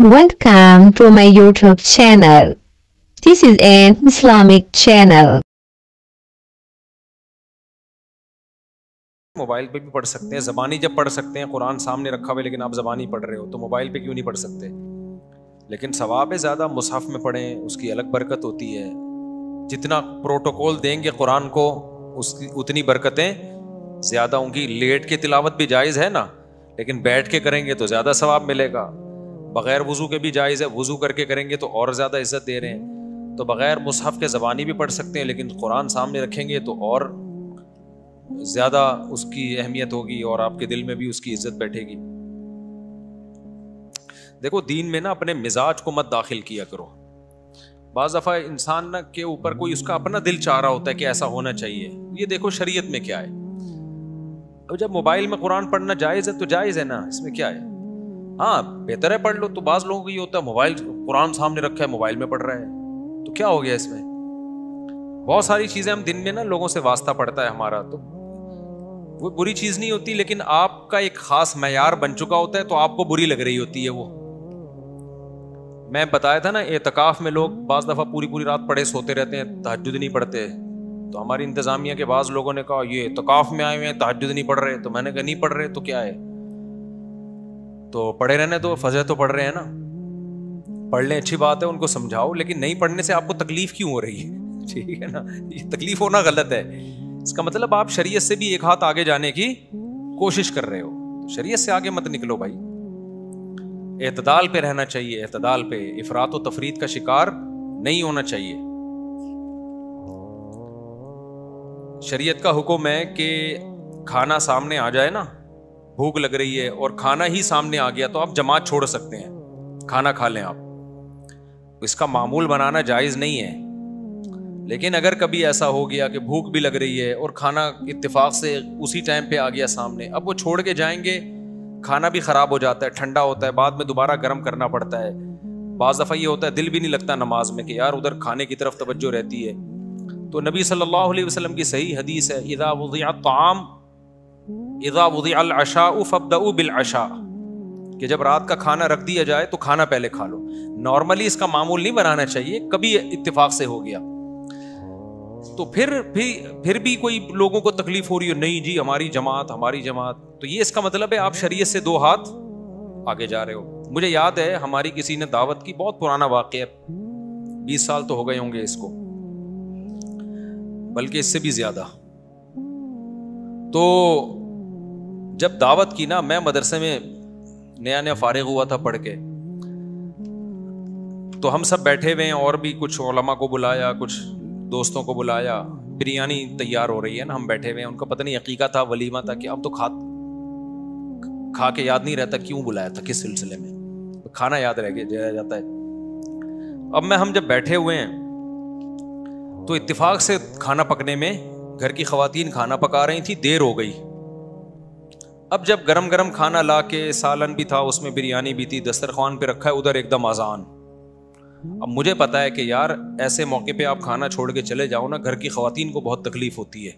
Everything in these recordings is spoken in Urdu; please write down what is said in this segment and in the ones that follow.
Welcome to my YouTube channel. This is an Islamic channel. Mobile پہ بھی پڑھ سکتے ہیں, زبانی جب پڑھ سکتے ہیں, قرآن سامنے رکھا ہوا ہے لیکن آپ زبانی پڑھ رہے ہو تو موبائل پہ کیوں نہیں پڑھ سکتے؟ لیکن ثواب زیادہ مصحف میں پڑھیں, اس کی الگ برکت ہوتی ہے. جتنا پروٹوکول دیں گے قرآن کو اس کی اتنی برکتیں زیادہ ہوں گی. لیٹ کے تلاوت بھی جائز ہے نا, لیکن بیٹھ کے کریں گے تو زیادہ ثواب ملے گا. بغیر وضو کے بھی جائز ہے, وضو کر کے کریں گے تو اور زیادہ عزت دے رہے ہیں. تو بغیر مصحف کے زبانی بھی پڑھ سکتے ہیں, لیکن قرآن سامنے رکھیں گے تو اور زیادہ اس کی اہمیت ہوگی اور آپ کے دل میں بھی اس کی عزت بیٹھے گی. دیکھو دین میں نا اپنے مزاج کو مت داخل کیا کرو. بعض دفعہ انسان کے اوپر کوئی اس کا اپنا دل چاہ رہا ہوتا ہے کہ ایسا ہونا چاہیے. یہ دیکھو شریعت میں کیا ہے. اب جب موبائل میں قرآن پڑھنا جائز ہے تو جائز ہے نا, اس میں کیا ہے. ہاں بہتر ہے پڑھ لو. تو بعض لوگوں کو یہ ہوتا ہے موبائل قرآن سامنے رکھا ہے موبائل میں پڑھ رہا ہے, تو کیا ہو گیا اس میں. بہت ساری چیزیں ہم دن میں نا لوگوں سے واسطہ پڑتا ہے ہمارا, تو وہ بری چیز نہیں ہوتی, لیکن آپ کا ایک خاص معیار بن چکا ہوتا ہے تو آپ کو بری لگ رہی ہوتی ہے وہ. میں بتایا تھا نا اعتکاف میں لوگ بعض دفعہ پوری رات پڑے سوتے رہتے ہیں, تہجد نہیں پڑھتے. تو ہماری انتظامیہ کے بعض لوگوں نے کہا یہ اعتکاف میں آئے ہوئے ہیں تہجد نہیں پڑھ رہے. تو میں نے کہا نہیں پڑھ رہے تو کیا ہے, تو پڑھے رہنے تو فجر تو پڑھ رہے ہیں نا, پڑھ لیں اچھی بات ہے, ان کو سمجھاؤ, لیکن نہیں پڑھنے سے آپ کو تکلیف کیوں ہو رہی ہے. ٹھیک ہے نا, یہ تکلیف ہونا غلط ہے. اس کا مطلب آپ شریعت سے بھی ایک ہاتھ آگے جانے کی کوشش کر رہے ہو. شریعت سے آگے مت نکلو بھائی, اعتدال پہ رہنا چاہیے. اعتدال پہ, افراط و تفریط کا شکار نہیں ہونا چاہیے. شریعت کا حکم ہے کہ کھانا سامنے آ جائے نا, بھوک لگ رہی ہے اور کھانا ہی سامنے آ گیا تو آپ جماعت چھوڑ سکتے ہیں, کھانا کھا لیں آپ. اس کا معمول بنانا جائز نہیں ہے. لیکن اگر کبھی ایسا ہو گیا کہ بھوک بھی لگ رہی ہے اور کھانا اتفاق سے اسی ٹائم پہ آ گیا سامنے, اب وہ چھوڑ کے جائیں گے, کھانا بھی خراب ہو جاتا ہے, ٹھنڈا ہوتا ہے, بعد میں دوبارہ گرم کرنا پڑتا ہے. بعض دفعہ یہ ہوتا ہے دل بھی نہیں لگتا نماز میں کہ یار ادھر کھانے کی طرف توجہ رہتی ہے. تو نبی صلی اللہ علیہ وسلم کی صحیح حدیث ہے, اذا وضع الطعام اذا وضع العشاء فابدؤوا بالعشاء, کہ جب رات کا کھانا رکھ دیا جائے تو کھانا پہلے کھا لو. نارملی اس کا معمول نہیں بنانا چاہیے, کبھی اتفاق سے ہو گیا تو پھر بھی کوئی لوگوں کو تکلیف ہو رہی ہے, نہیں جی ہماری جماعت. تو یہ اس کا مطلب ہے آپ شریعت سے دو ہاتھ آگے جا رہے ہو. مجھے یاد ہے ہماری کسی نے دعوت کی, بہت پرانا واقعہ, 20 سال تو ہو گئے ہوں گے اس کو, بلکہ اس سے بھی زیادہ. تو جب دعوت کی نا, میں مدرسے میں نیا فارغ ہوا تھا پڑھ کے, تو ہم سب بیٹھے ہوئے ہیں اور بھی کچھ علماء کو بلایا, کچھ دوستوں کو بلایا. بریانی تیار ہو رہی ہے نا, ہم بیٹھے ہوئے ہیں, ان کو پتہ نہیں عقیقہ تھا, ولیمہ تھا, کہ اب تو کھا کے یاد نہیں رہتا کیوں بلایا تھا, کس سلسلے میں, کھانا یاد رہ جاتا ہے. اب ہم جب بیٹھے ہوئے ہیں تو اتفاق سے کھانا پکنے میں گھر کی خواتین کھانا پکا رہی تھی, دیر ہو گئی. اب جب گرم کھانا لا کے, سالن بھی تھا اس میں, بریانی بھی تھی, دسترخوان پہ رکھا ہے, ادھر ایک دم اذان. اب مجھے پتا ہے کہ یار ایسے موقع پہ آپ کھانا چھوڑ کے چلے جاؤ نا, گھر کی خواتین کو بہت تکلیف ہوتی ہے,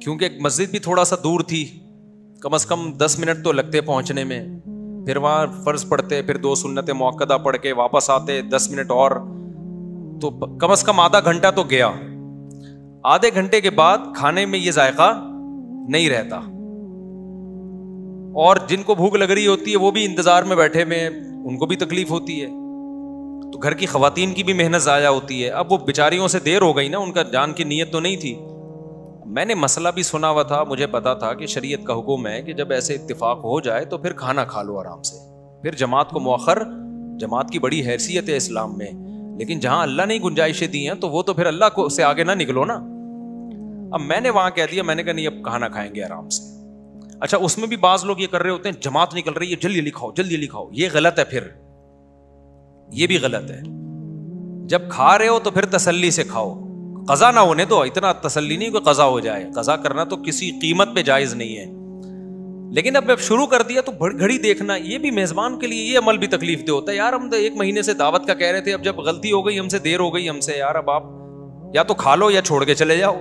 کیونکہ مسجد بھی تھوڑا سا دور تھی, کم از کم 10 منٹ تو لگتے پہنچنے میں. پھر وہاں فرض پڑھتے, پھر 2 سنت مؤکدہ پڑھ کے واپس آتے, 10 منٹ اور, تو کم از کم آدھا گھنٹہ تو گیا. آدھے گھنٹے کے بعد کھانے میں یہ ذائقہ نہیں رہتا, اور جن کو بھوک لگ رہی ہوتی ہے وہ بھی انتظار میں بیٹھے ہوئے, ان کو بھی تکلیف ہوتی ہے. تو گھر کی خواتین کی بھی محنت ضائع ہوتی ہے. اب وہ بیچاریوں سے دیر ہو گئی نا, ان کا جان کی نیت تو نہیں تھی. میں نے مسئلہ بھی سنا ہوا تھا, مجھے پتا تھا کہ شریعت کا حکم ہے کہ جب ایسے اتفاق ہو جائے تو پھر کھانا کھا لو آرام سے. پھر جماعت کو مؤخر, جماعت کی بڑی حیثیت ہے اسلام میں, لیکن جہاں اللہ نے گنجائشیں دی ہیں تو وہ تو پھر اللہ کو سے آگے نہ نکلو نا. اب میں نے وہاں کہہ دیا, میں نے کہا نہیں اب کھانا کھائیں گے آرام سے. اچھا اس میں بھی بعض لوگ یہ کر رہے ہوتے ہیں, جماعت نکل رہی ہے جلدی لکھاؤ, یہ غلط ہے. پھر یہ بھی غلط ہے. جب کھا رہے ہو تو پھر تسلی سے کھاؤ, قضا نہ ہونے دو. اتنا تسلی نہیں کہ قضا ہو جائے, قضا کرنا تو کسی قیمت پہ جائز نہیں ہے. لیکن اب شروع کر دیا تو گھڑی دیکھنا, یہ بھی میزبان کے لیے یہ عمل بھی تکلیف دہ ہوتا ہے. یار ہم تو 1 مہینے سے دعوت کا کہہ رہے تھے, اب جب غلطی ہو گئی ہم سے, دیر ہو گئی ہم سے, یار اب آپ یا تو کھا لو یا چھوڑ کے چلے جاؤ,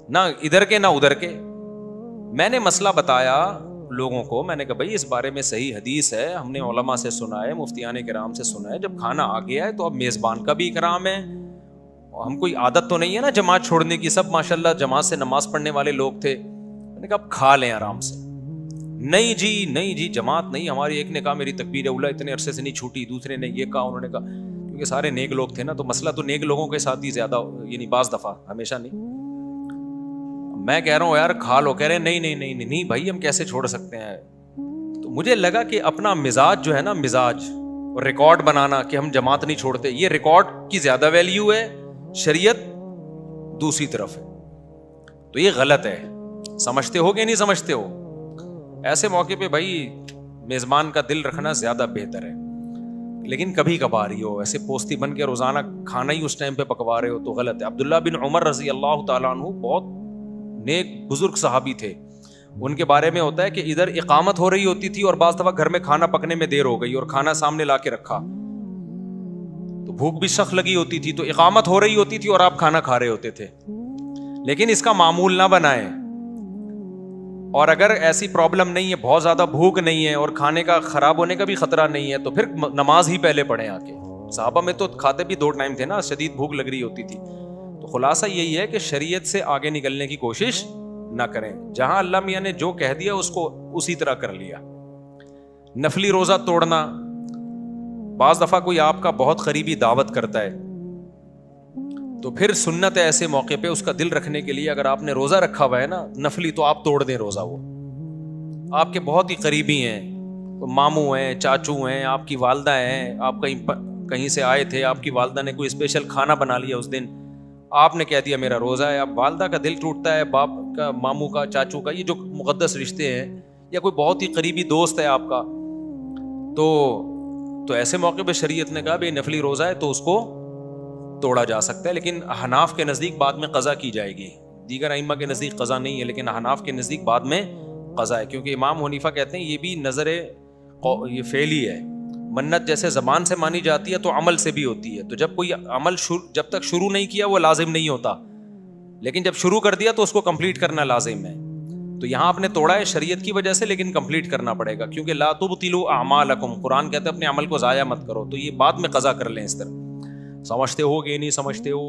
نہ ادھر کے نہ ادھر کے. میں نے مسئلہ بتایا, لوگوں کو میں نے کہا بھائی اس بارے میں صحیح حدیث ہے, ہم نے علماء سے سنا ہے, مفتیان کرام سے سنا ہے, جب کھانا آ گیا ہے تو اب میزبان کا بھی اکرام ہے. ہم کوئی عادت تو نہیں ہے نا جماعت چھوڑنے کی, سب ماشاءاللہ جماعت سے نماز پڑھنے والے لوگ تھے. میں نے کہا اب کھا لیں آرام سے. نہیں جی جماعت نہیں ہماری. ایک نے کہا میری تکبیر اولیٰ اتنے عرصے سے نہیں چھوٹی, دوسرے نے یہ کہا, انہوں نے کہا, کیونکہ سارے نیک لوگ تھے نا, تو مسئلہ تو نیک لوگوں کے ساتھ ہی زیادہ, یعنی بعض دفعہ, ہمیشہ نہیں. میں کہہ رہا ہوں یار کھا لو, کہہ رہے نہیں بھائی ہم کیسے چھوڑ سکتے ہیں. تو مجھے لگا کہ اپنا مزاج جو ہے نا, مزاج اور ریکارڈ بنانا کہ ہم جماعت نہیں چھوڑتے, یہ ریکارڈ کی زیادہ ویلیو ہے, شریعت دوسری طرف ہے. تو یہ غلط ہے. سمجھتے ہو کہ نہیں سمجھتے ہو؟ ایسے موقع پہ بھائی میزبان کا دل رکھنا زیادہ بہتر ہے. لیکن کبھی کبھار ہی ہو, ایسے پوستی بن کے روزانہ کھانا ہی اس ٹائم پہ پکوا رہے ہو تو غلط ہے. عبداللہ بن عمر رضی اللہ تعالیٰ عنہ بہت نیک بزرگ صحابی تھے. ان کے بارے میں ہوتا ہے کہ ادھر اقامت ہو رہی ہوتی تھی اور بعض دفعہ گھر میں کھانا پکنے میں دیر ہو گئی اور کھانا سامنے لا کے رکھا, تو بھوک بھی سخت لگی ہوتی تھی, تو اقامت ہو رہی ہوتی تھی اور آپ کھانا کھا رہے ہوتے تھے. لیکن اس کا معمول نہ بنائیں. اور اگر ایسی پرابلم نہیں ہے, بہت زیادہ بھوک نہیں ہے اور کھانے کا خراب ہونے کا بھی خطرہ نہیں ہے, تو پھر نماز ہی پہلے پڑھیں آ کے. صحابہ میں تو کھاتے بھی 2 ٹائم تھے نا, شدید بھوک لگ رہی ہوتی تھی. تو خلاصہ یہی ہے کہ شریعت سے آگے نکلنے کی کوشش نہ کریں. جہاں اللہ میاں نے جو کہہ دیا اس کو اسی طرح کر لیا. نفلی روزہ توڑنا, بعض دفعہ کوئی آپ کا بہت قریبی دعوت کرتا ہے تو پھر سنت ہے ایسے موقع پہ اس کا دل رکھنے کے لیے, اگر آپ نے روزہ رکھا ہوا ہے نا نفلی, تو آپ توڑ دیں روزہ. وہ آپ کے بہت ہی قریبی ہیں, ماموں ہیں, چاچو ہیں, آپ کی والدہ ہیں, آپ کہیں سے آئے تھے, آپ کی والدہ نے کوئی اسپیشل کھانا بنا لیا اس دن, آپ نے کہہ دیا میرا روزہ ہے. اب والدہ کا دل ٹوٹتا ہے, باپ کا, ماموں کا, چاچو کا, یہ جو مقدس رشتے ہیں, یا کوئی بہت ہی قریبی دوست ہے آپ کا, تو ایسے موقع پہ شریعت نے کہا بھائی نفلی روزہ ہے تو اس کو توڑا جا سکتا ہے. لیکن احناف کے نزدیک بعد میں قضا کی جائے گی. دیگر ائمہ کے نزدیک قضا نہیں ہے, لیکن احناف کے نزدیک بعد میں قضا ہے, کیونکہ امام حنیفہ کہتے ہیں یہ بھی نظر یہ فعلی ہے. منت جیسے زبان سے مانی جاتی ہے تو عمل سے بھی ہوتی ہے. تو جب کوئی عمل جب تک شروع نہیں کیا وہ لازم نہیں ہوتا, لیکن جب شروع کر دیا تو اس کو کمپلیٹ کرنا لازم ہے. تو یہاں آپ نے توڑا ہے شریعت کی وجہ سے, لیکن کمپلیٹ کرنا پڑے گا, کیونکہ لا تبطلوا اعمالکم, قرآن کہتے ہیں اپنے عمل کو ضائع مت کرو. تو یہ بعد میں قضا کر لیں اس طرح. سمجھتے ہو کہ نہیں سمجھتے ہو؟